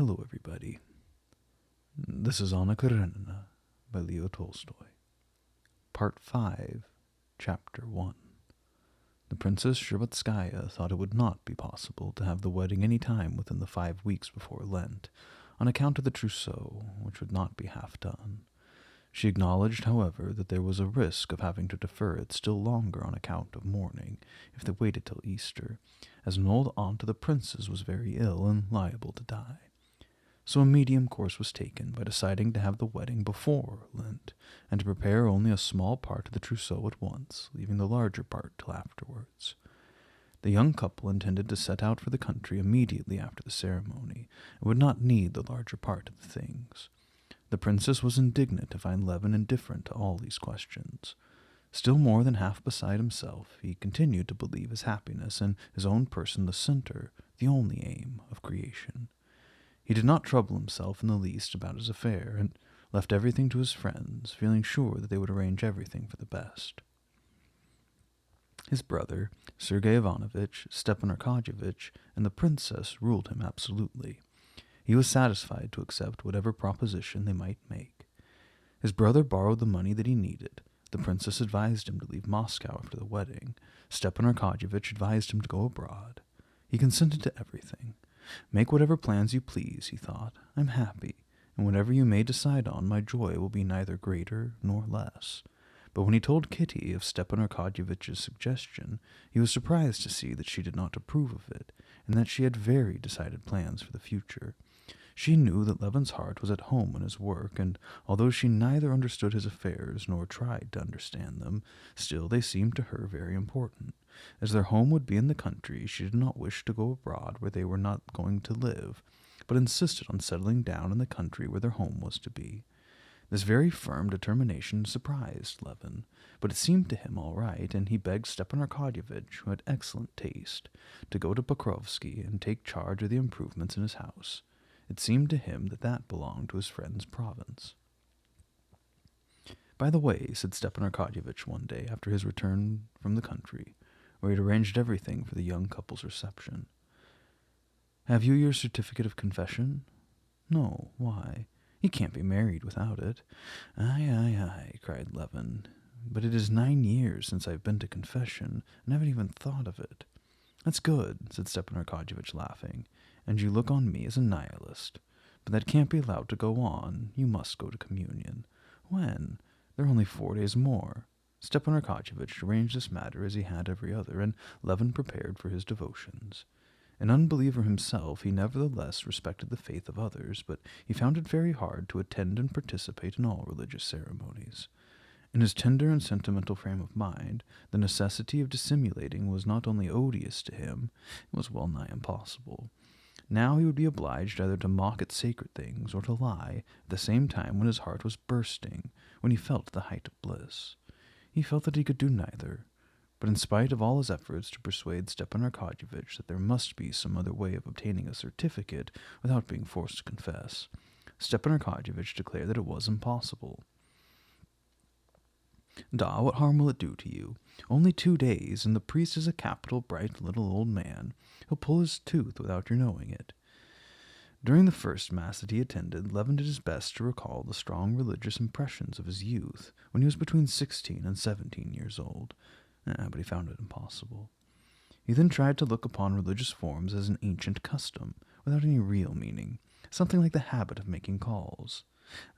Hello, everybody. This is Anna Karenina by Leo Tolstoy. Part 5, Chapter 1. The Princess Shtcherbatskaya thought it would not be possible to have the wedding any time within the 5 weeks before Lent, on account of the trousseau, which would not be half done. She acknowledged, however, that there was a risk of having to defer it still longer on account of mourning, if they waited till Easter, as an old aunt of the prince's was very ill and liable to die. So a medium course was taken by deciding to have the wedding before Lent, and to prepare only a small part of the trousseau at once, leaving the larger part till afterwards. The young couple intended to set out for the country immediately after the ceremony, and would not need the larger part of the things. The princess was indignant to find Levin indifferent to all these questions. Still more than half beside himself, he continued to believe his happiness and his own person the center, the only aim of creation. He did not trouble himself in the least about his affair, and left everything to his friends, feeling sure that they would arrange everything for the best. His brother, Sergei Ivanovitch, Stepan Arkadyevitch, and the princess ruled him absolutely. He was satisfied to accept whatever proposition they might make. His brother borrowed the money that he needed. The princess advised him to leave Moscow after the wedding. Stepan Arkadyevitch advised him to go abroad. He consented to everything. Make whatever plans you please, he thought. I'm happy, and whatever you may decide on, my joy will be neither greater nor less. But when he told Kitty of Stepan Arkadyevitch's suggestion, he was surprised to see that she did not approve of it, and that she had very decided plans for the future. She knew that Levin's heart was at home in his work, and although she neither understood his affairs nor tried to understand them, still they seemed to her very important. As their home would be in the country, she did not wish to go abroad where they were not going to live, but insisted on settling down in the country where their home was to be. This very firm determination surprised Levin, but it seemed to him all right, and he begged Stepan Arkadyevitch, who had excellent taste, to go to Pokrovsky and take charge of the improvements in his house. It seemed to him that that belonged to his friend's province. "By the way," said Stepan Arkadyevitch one day after his return from the country, where he had arranged everything for the young couple's reception, "have you your certificate of confession?" "No, why? He can't be married without it." Aye, cried Levin. "But it is 9 years since I've been to confession, and I haven't even thought of it." "That's good," said Stepan Arkadyevitch, laughing, "and you look on me as a nihilist. But that can't be allowed to go on. You must go to communion." "When?" "There are only 4 days more." Stepan Arkadyevitch arranged this matter as he had every other, and Levin prepared for his devotions. An unbeliever himself, he nevertheless respected the faith of others, but he found it very hard to attend and participate in all religious ceremonies. In his tender and sentimental frame of mind, the necessity of dissimulating was not only odious to him, it was well nigh impossible. Now he would be obliged either to mock at sacred things or to lie, at the same time when his heart was bursting, when he felt the height of bliss. He felt that he could do neither. But in spite of all his efforts to persuade Stepan Arkadyevitch that there must be some other way of obtaining a certificate without being forced to confess, Stepan Arkadyevitch declared that it was impossible. "Da, what harm will it do to you? Only 2 days, and the priest is a capital, bright little old man. He'll pull his tooth without your knowing it." During the first Mass that he attended, Levin did his best to recall the strong religious impressions of his youth, when he was between 16 and 17 years old. But he found it impossible. He then tried to look upon religious forms as an ancient custom, without any real meaning, something like the habit of making calls.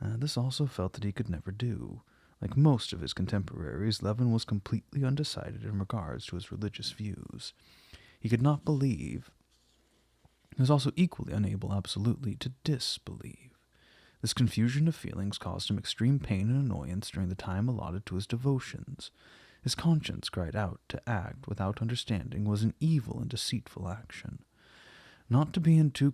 This also felt that he could never do. Like most of his contemporaries, Levin was completely undecided in regards to his religious views. He could not believe. He was also equally unable absolutely to disbelieve. This confusion of feelings caused him extreme pain and annoyance during the time allotted to his devotions. His conscience cried out to act without understanding was an evil and deceitful action. Not to be in too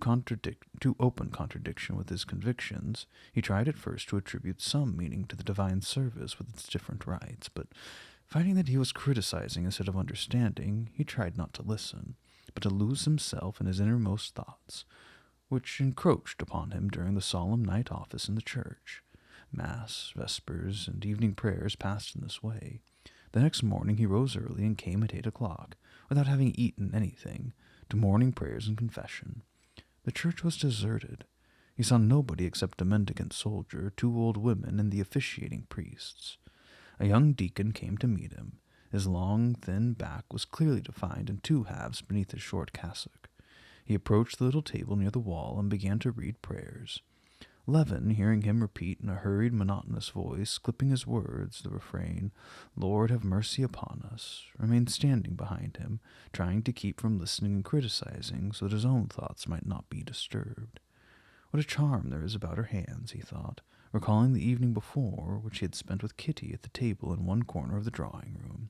open contradiction with his convictions, he tried at first to attribute some meaning to the divine service with its different rites, but finding that he was criticizing instead of understanding, he tried not to listen, but to lose himself in his innermost thoughts, which encroached upon him during the solemn night office in the church. Mass, vespers, and evening prayers passed in this way. The next morning he rose early and came at 8 o'clock, without having eaten anything, to morning prayers and confession. The church was deserted. He saw nobody except a mendicant soldier, 2 old women, and the officiating priests. A young deacon came to meet him. His long, thin back was clearly defined in 2 halves beneath his short cassock. He approached the little table near the wall and began to read prayers. Levin, hearing him repeat in a hurried, monotonous voice, clipping his words, the refrain, "Lord, have mercy upon us," remained standing behind him, trying to keep from listening and criticizing so that his own thoughts might not be disturbed. What a charm there is about her hands, he thought, recalling the evening before, which he had spent with Kitty at the table in one corner of the drawing-room.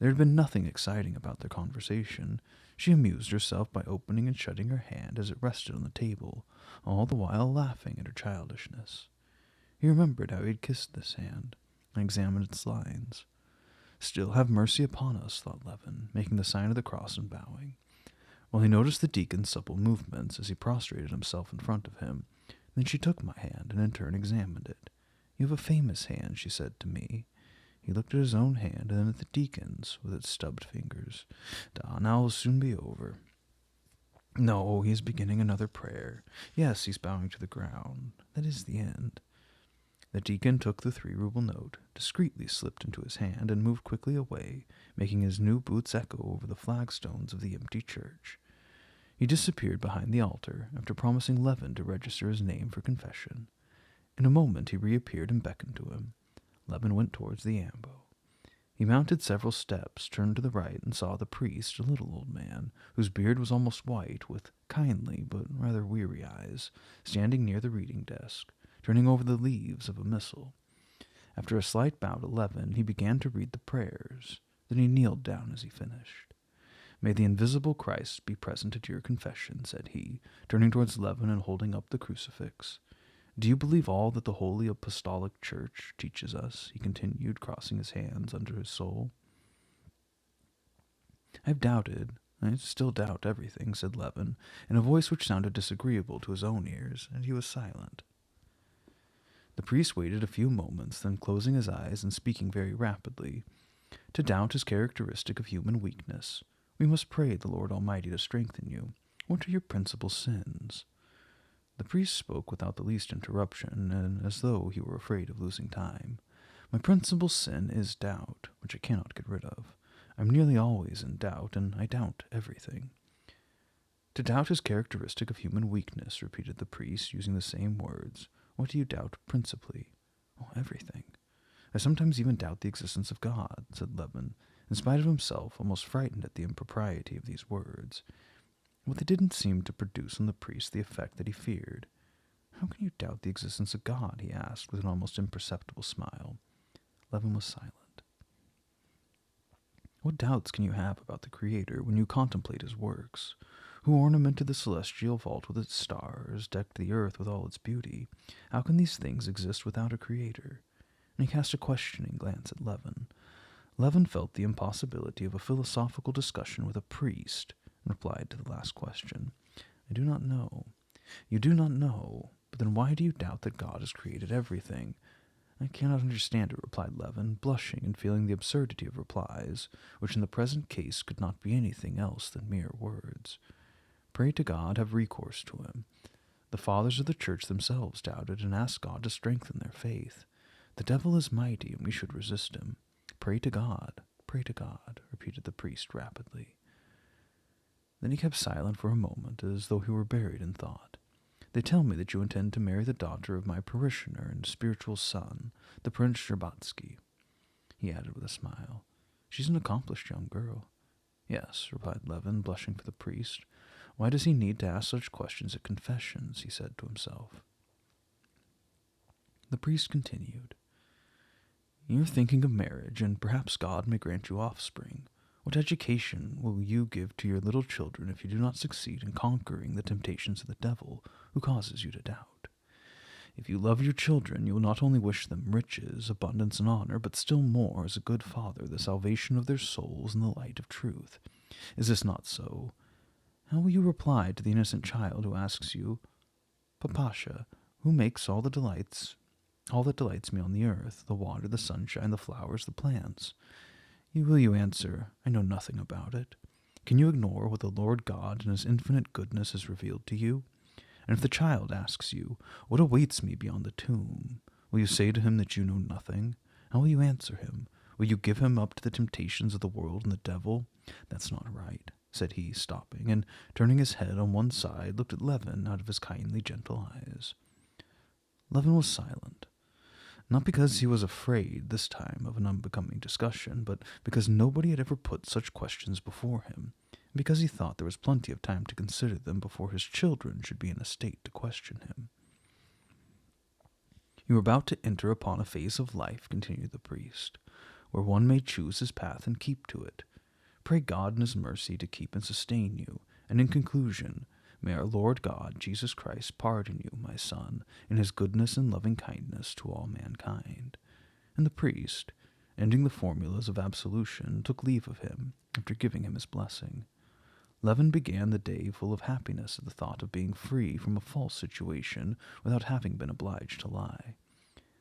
There had been nothing exciting about their conversation. She amused herself by opening and shutting her hand as it rested on the table, all the while laughing at her childishness. He remembered how he had kissed this hand, and examined its lines. "Still have mercy upon us," thought Levin, making the sign of the cross and bowing. While he noticed the deacon's supple movements as he prostrated himself in front of him, then she took my hand and in turn examined it. "You have a famous hand," she said to me. He looked at his own hand and then at the deacon's with its stubbed fingers. "Now it'll soon be over." "No, he is beginning another prayer. Yes, he's bowing to the ground. That is the end." The deacon took the 3-ruble note, discreetly slipped into his hand, and moved quickly away, making his new boots echo over the flagstones of the empty church. He disappeared behind the altar, after promising Levin to register his name for confession. In a moment he reappeared and beckoned to him. Levin went towards the ambo. He mounted several steps, turned to the right, and saw the priest, a little old man, whose beard was almost white, with kindly but rather weary eyes, standing near the reading desk, turning over the leaves of a missal. After a slight bow to Levin, he began to read the prayers. Then he kneeled down as he finished. "May the invisible Christ be present at your confession," said he, turning towards Levin and holding up the crucifix. "Do you believe all that the Holy Apostolic Church teaches us?" he continued, crossing his hands under his soul. "I've doubted. I still doubt everything," said Levin, in a voice which sounded disagreeable to his own ears, and he was silent. The priest waited a few moments, then closing his eyes and speaking very rapidly, "To doubt is characteristic of human weakness. We must pray the Lord Almighty to strengthen you. What are your principal sins?" The priest spoke without the least interruption, and as though he were afraid of losing time. "My principal sin is doubt, which I cannot get rid of. I'm nearly always in doubt, and I doubt everything." "To doubt is characteristic of human weakness," repeated the priest, using the same words. "What do you doubt principally?" "Oh, everything. I sometimes even doubt the existence of God," said Levin, in spite of himself, almost frightened at the impropriety of these words. But they didn't seem to produce on the priest the effect that he feared. "How can you doubt the existence of God?" he asked, with an almost imperceptible smile. Levin was silent. "What doubts can you have about the Creator when you contemplate his works? Who ornamented the celestial vault with its stars, decked the earth with all its beauty? How can these things exist without a Creator?" And he cast a questioning glance at Levin. Levin felt the impossibility of a philosophical discussion with a priest, and replied to the last question. "I do not know." "You do not know? But then why do you doubt that God has created everything?" "I cannot understand it," replied Levin, blushing and feeling the absurdity of replies, which in the present case could not be anything else than mere words. "Pray to God, have recourse to him. The fathers of the church themselves doubted and asked God to strengthen their faith. The devil is mighty, and we should resist him. Pray to God, repeated the priest rapidly. Then he kept silent for a moment, as though he were buried in thought. "They tell me that you intend to marry the daughter of my parishioner and spiritual son, the Prince Sherbatsky," he added with a smile. "She's an accomplished young girl." "Yes," replied Levin, blushing for the priest. "Why does he need to ask such questions at confessions?" he said to himself. The priest continued. "You're thinking of marriage, and perhaps God may grant you offspring. What education will you give to your little children if you do not succeed in conquering the temptations of the devil, who causes you to doubt? If you love your children, you will not only wish them riches, abundance, and honor, but still more, as a good father, the salvation of their souls in the light of truth. Is this not so? How will you reply to the innocent child who asks you, 'Papasha, who makes all that delights me on the earth, the water, the sunshine, the flowers, the plants?' Will you answer, 'I know nothing about it'? Can you ignore what the Lord God in his infinite goodness has revealed to you? And if the child asks you, "What awaits me beyond the tomb?" will you say to him that you know nothing? How will you answer him? Will you give him up to the temptations of the world and the devil? That's not right, said he, stopping, and turning his head on one side, looked at Levin out of his kindly, gentle eyes. Levin was silent, not because he was afraid this time of an unbecoming discussion, but because nobody had ever put such questions before him, and because he thought there was plenty of time to consider them before his children should be in a state to question him. "You are about to enter upon a phase of life," continued the priest, "where one may choose his path and keep to it. Pray God in his mercy to keep and sustain you, and in conclusion, may our Lord God, Jesus Christ, pardon you, my son, in his goodness and loving kindness to all mankind." And the priest, ending the formulas of absolution, took leave of him, after giving him his blessing. Levin began the day full of happiness at the thought of being free from a false situation without having been obliged to lie.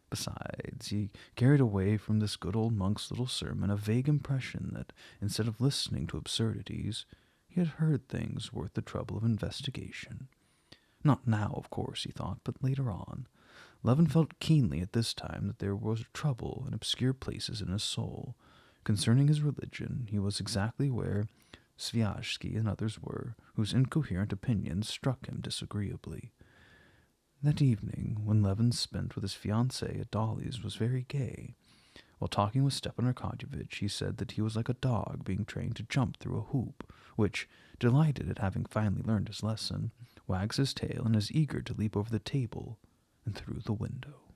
Besides, he carried away from this good old monk's little sermon a vague impression that, instead of listening to absurdities, he had heard things worth the trouble of investigation. Not now, of course, he thought, but later on. Levin felt keenly at this time that there was trouble in obscure places in his soul. Concerning his religion, he was exactly where Sviazhsky and others were, whose incoherent opinions struck him disagreeably. That evening, when Levin spent with his fiancée at Dolly's, was very gay. While talking with Stepan Arkadyevitch, he said that he was like a dog being trained to jump through a hoop, which, delighted at having finally learned his lesson, wags his tail and is eager to leap over the table and through the window.